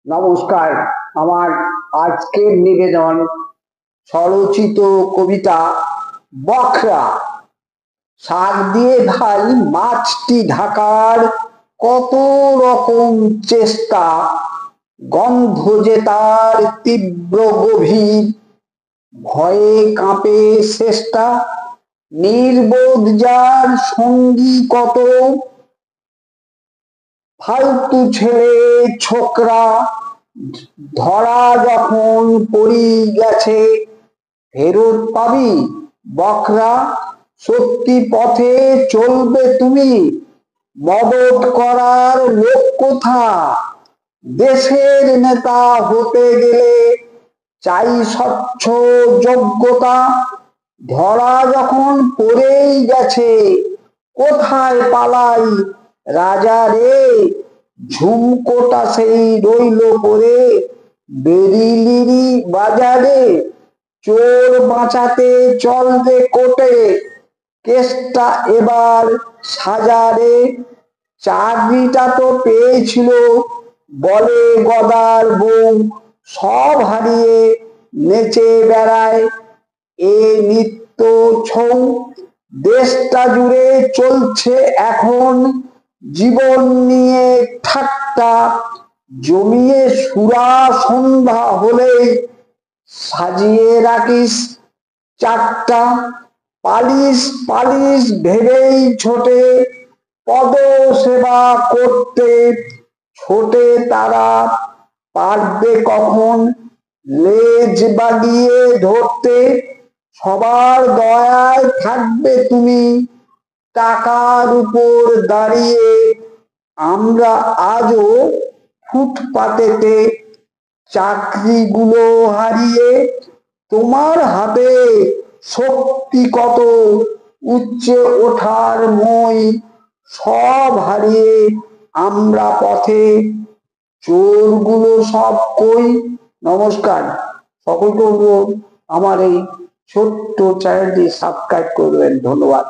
নমস্কার। আমার আজকের নিবেদন স্বরচিত কবিতা বখরা। শাক দিয়ে ভাই মাছটি ঢাকার কত রকম চেষ্টা, গন্ধ যে তার তীব্র গভীর, ভয়ে কাঁপে শেষটা। নির্বোধ যার সঙ্গী কত, ফালতু ছেলে ছোকরা, ধরা যখন পড়ি গেছে ফেরত পাবি বকরা। সত্যি পথে চলবে তুমি, মদত করার লোক কোথা? দেশের নেতা হতে গেলে চাই স্বচ্ছ যোগ্যতা। ধরা যখন পড়েই গেছে কোথায় পালাই রাজা রে? ঝুমকোটা সেই রইল পরে বেরিলিরি বাজারে। চোর বাঁচাতে চল রে কোটে, কেসটা এবার সাজারে। চাকরিটা তো পেয়েছিল বলে গদার বউ, সব হারিয়ে নেচে বেড়ায় এ নিত্য ছৌ। দেশটা জুড়ে চলছে এখন জীবন নিয়ে ঠাট্টা, জমিয়ে সুরা সন্ধ্যা হলে সাজিয়ে রাখিস চারটা। পালিশ পালিশ ভেবেই ছোটে পদ সেবা করতে, ছোটে তারা পারবে কখন লেজ বাগিয়ে ধরতে? সবার দয়ায় থাকবে তুমি টাকার উপর দাঁড়িয়ে, আমরা আজও ফুটপাতেতে চাকরিগুলো হারিয়ে। তোমার হাতে শক্তি কত, উচ্চে ওঠার মই, সব হারিয়ে আমরা পথে, চোরগুলো সব কই। নমস্কার, সকলকে অনুরোধ আমার এই ছোট্ট চ্যানেলটি সাবস্ক্রাইব করবেন। ধন্যবাদ।